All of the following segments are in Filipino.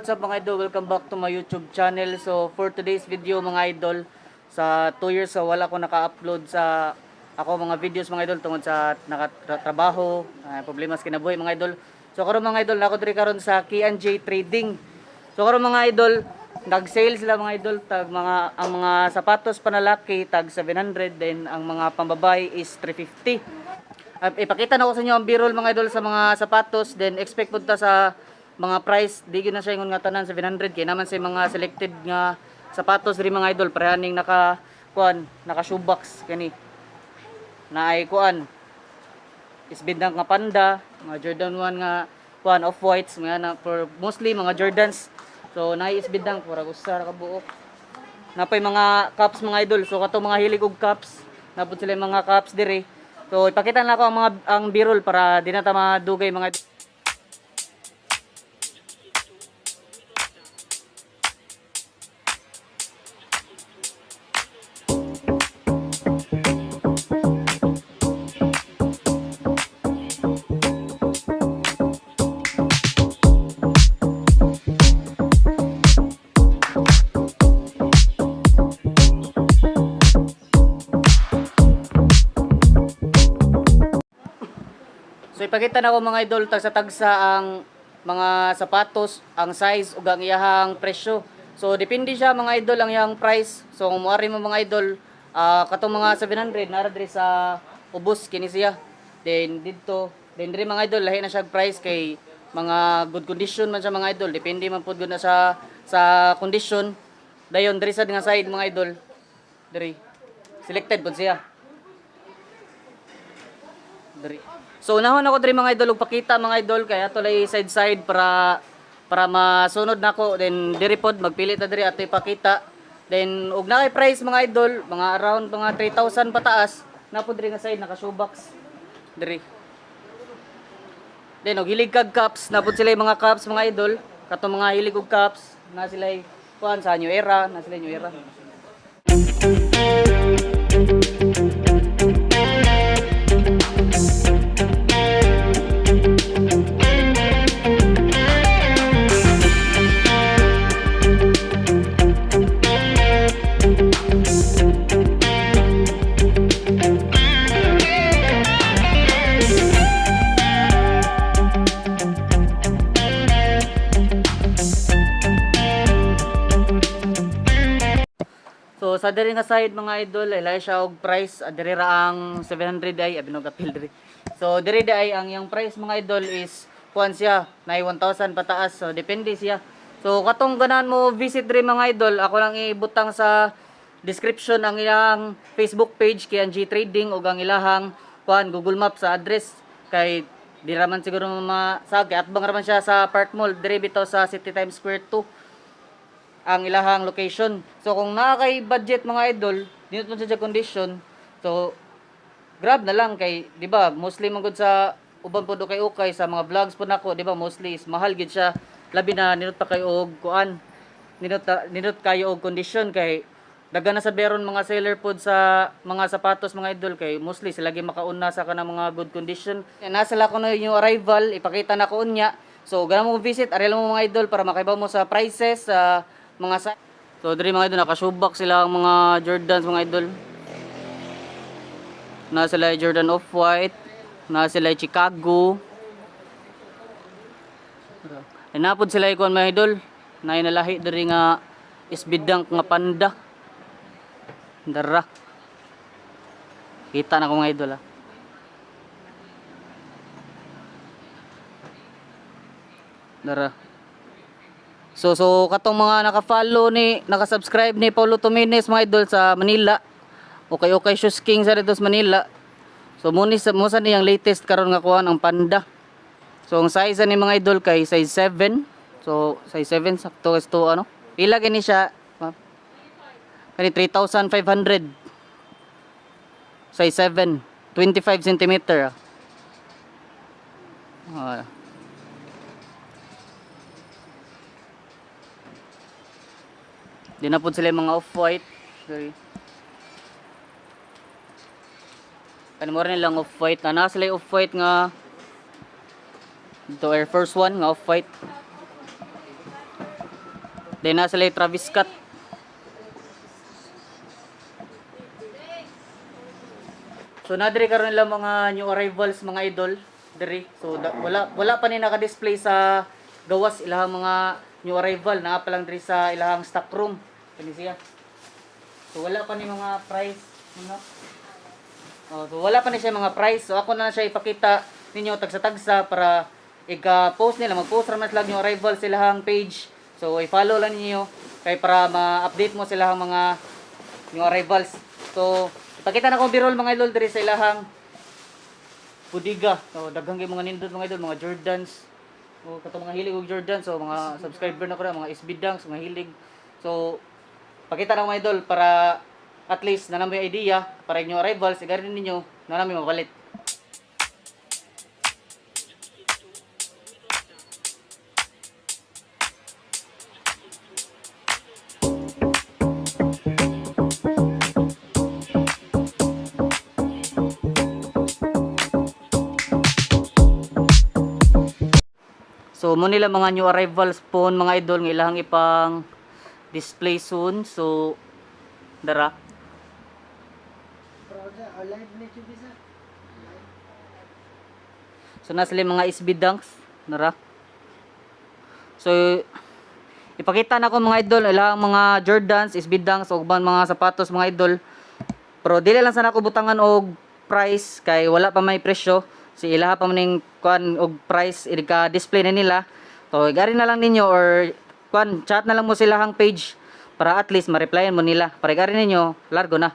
what's up mga idol? Welcome back to my YouTube channel. So for today's video mga idol, sa 2 years wala ko naka-upload sa ako mga videos mga idol tungod sa nakatrabaho, problema sa kinabuhi mga idol. So karon mga idol, nako diri karon sa K&J Trading. So karon mga idol, nag-sale sila mga idol, tag ang mga sapatos panlalaki tag 700, then ang mga pambabae is 350. Ipakita na ko sa inyo ang birol mga idol sa mga sapatos, then expect punta sa mga price, di gyud na siya ingon nga tanan 700 kay naman sa mga selected nga sapatos diri mga idol, parehaning naka shoebox kani. Na ay kuan isbindang nga panda, mga Jordan 1 nga off-whites, mga na for mostly mga Jordans. So naay isbindang para usa ra ka buok. Napay mga cups mga idol. So kato mga hilig og cups, napud sila mga cups diri. So ipakita na ako ang birol para di na ta madugay mga idol. So ipakita na ko mga idol tagsa ang mga sapatos, ang size ug ang iyahang presyo. So depende siya mga idol ang iyang price. So kung moari mo mga idol, katong mga 700 nara diri sa ubos kini siya. Then diri mga idol lahi na siya price kay mga good condition man siya mga idol. Depende man pud gud na sa condition. Dayon diri sa nga side mga idol. Diri selected pud siya. Diri. So unahon ako diri mga idol ug pakita mga idol kay ato lay side para masunod nako, then diri pod magpili ta diri ato ipakita. Then ug na kay price mga idol, mga around mga 3,000 pataas na pod diri nga side naka shoebox diri. Then og hilig kag cups, na pod sila mga cups mga idol, kato mga hilig og cups na sila kuan sa New Era, na sila New Era. So sa diri nga side mga idol, ilay siya og price, diri ra ang 700 ay abinog apil diri. So diri ay ang yang price mga idol is kuan siya, na 1,000 pataas. So depende siya. So katong ganan mo visit diri mga idol, ako lang ibutang sa description ang ilang Facebook page K&J Trading ug ang ilahang kuan Google Maps sa address kay di ra man siguro masag kay atbang ra man siya sa Park Mall diri bitaw sa City Times Square 2 ang ilahang location. So kung nakakay budget mga idol, dito po sa condition, so grab na lang kay, di ba, mostly man gud sa uban po do kay ukay sa mga vlogs po nako, di ba, mostly is mahal gid siya. Labi na ninot pa kayo og kuan. Ninot kayo og condition kay daga na sa beron mga seller pod sa mga sapatos mga idol kay mostly sila gi makauna sa kanang mga good condition. Nasa la ko na yung arrival, ipakita na ko unya. So ganang mo visit, arel mo mga idol para makaibaw mo sa prices sa mga so diri mga idol naka-shoebox sila ang mga Jordans mga idol. Na sila Jordan Off-White, na sila Chicago. Napod sila ikon mga idol. Na inalahi diri nga isbidang nga panda. Dara. Kita na ko mga idol ha. Dara. So katong mga naka-follow ni, naka-subscribe ni Paulo Tumines mga idol sa Manila. Okay Shoes King sa dito sa Manila. So mo sa niyang latest karon nga kuan ang panda. So ang size ni mga idol kay size 7. So size 7 sakto is to ano. Pila gani siya? Kani 3,500. Size 7, 25 cm. Di na po sila mga off-white. Sorry. Kani mo rin lang off-white. Na sila off-white nga ito Air Force 1 nga off-white. Then na sila yung Travis Scott. So na diri karon nila mga new arrivals mga idol diri. So wala pa ni naka-display sa gawas ilahang mga new arrival na pa lang diri sa ilahang stock room. Kani siya. So wala pa ni mga price, no? Oh, so wala pa ni siya mga price. So ako na siya ipakita ninyo tagsa-tagsa para ika-post nila, mag-post ra man sila new arrival sa ilahang page. So i-follow lang niyo kay para ma-update mo sila ang mga new arrivals. So ipakita na ko birol mga idol diri sa ilahang budiga. So daghang kay mga nindot mga idol, mga Jordans. O katong mga hilig og Jordans, so mga subscriber na ko na mga SB Dunks, mga hilig. So pakita na ko mga idol para at least na naman yung idea para inyong arrivals, igarin ninyo na namin mapalit. So mo nila mga new arrivals po mga idol ng ilang ipang display soon. So dara. So na sila mga SB Dunks dara. So ipakita na ko mga idol ilang mga Jordans, SB Dunks ug mga sapatos mga idol. Pero dili lang sana ko butangan og price kay wala pa may presyo. Si ilaha pa maning kuan og price ka display na nila. So igari na lang ninyo or kuan chat na lang mo sila hang page para at least ma-replyan mo nila. Para igari ninyo largo na.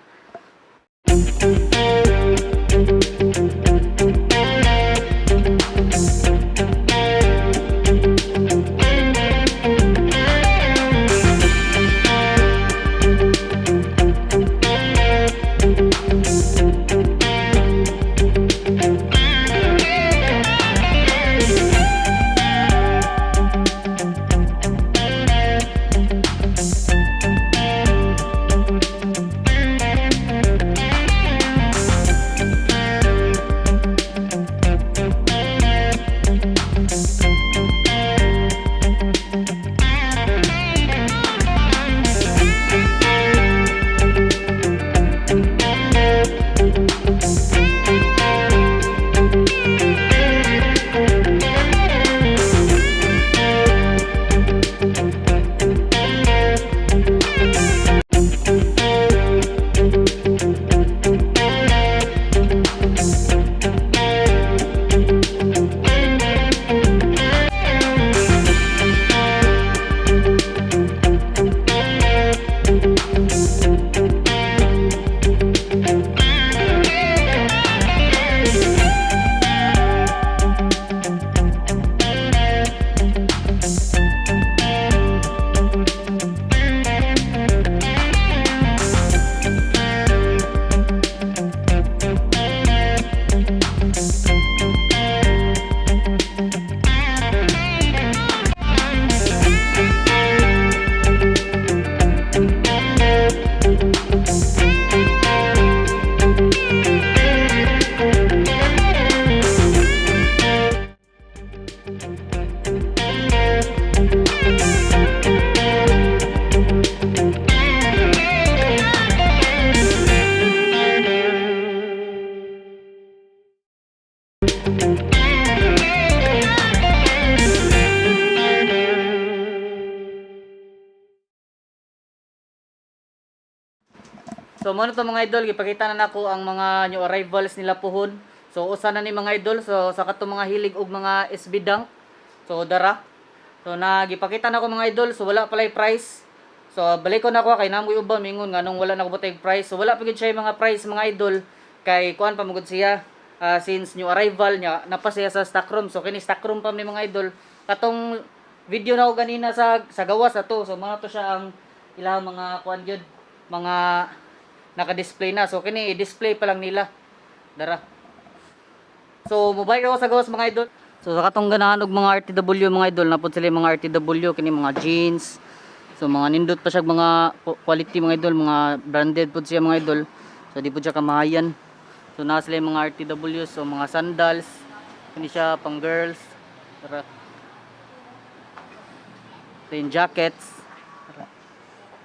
So mo to mga idol, gipakita na nako ang mga new arrivals nila puhon. So usa na ni mga idol, so sa katong mga hilig og mga SB Dunk. So dara. So nagipakita na ko mga idol, so wala pala price. So balik ko na ko kay namoy uban mingon nganong wala na ko butay price. So wala pagid siya mga price mga idol kay kuan pa magud siya since new arrival nya napa siya sa stock room. So kini stock room pa ni mga idol. Katong video na ko ganina sa gawas ato. So mga to siya ang ilang mga kuan gyud, mga naka-display na. So kini i-display pa lang nila. Dara. So mobile ako sa gawas mga idol. So sa katong ganahan og mga RTW mga idol, napod sila mga RTW kini mga jeans. So mga nindot pa siya mga quality mga idol, mga branded pod siya mga idol. So di pod siya kamahayan. So na sila mga RTW, so mga sandals. Kini siya pang girls. Tara. Then jackets.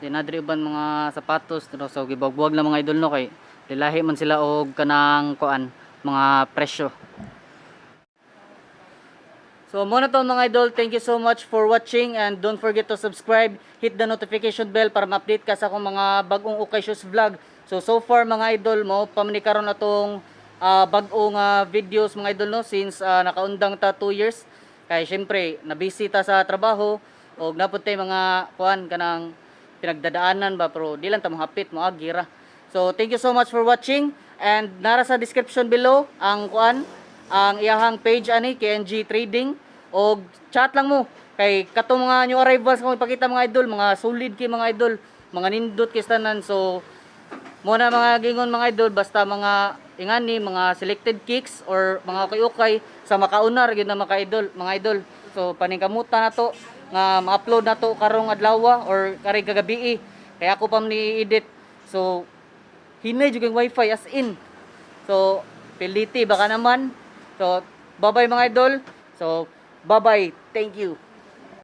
dinadri uban mga sapatos no, so gibagbuwag lang mga idol no kay lilahi man sila og kanang kuan mga presyo. So muna to mga idol, thank you so much for watching and don't forget to subscribe, hit the notification bell para ma-update ka sa akong mga bagong Okay Shoes vlog. So far mga idol mo pamanikaron na tong bagong videos mga idol no since nakaundang ta 2 years. Kay syempre na-busy ta sa trabaho og napuntay mga kuan kanang pinagdadaanan ba pero di lang ta mahapit mo agira. So thank you so much for watching and nara sa description below ang kuan ang iyahang page ani KNG Trading og chat lang mo kay katong mga new arrivals kung ipakita mga idol mga solid kay mga idol mga nindot kay tanan. So mo na mga gingon mga idol basta mga ingani mga selected kicks or mga okay sa makaunar gyud na mga idol. So paningkamutan na to nga ma-upload na to karong adlaw or kari kagabi kaya ako pa ni edit. So hinay jud ang wifi as in. So piliti baka naman. So bye bye mga idol. So bye bye. Thank you.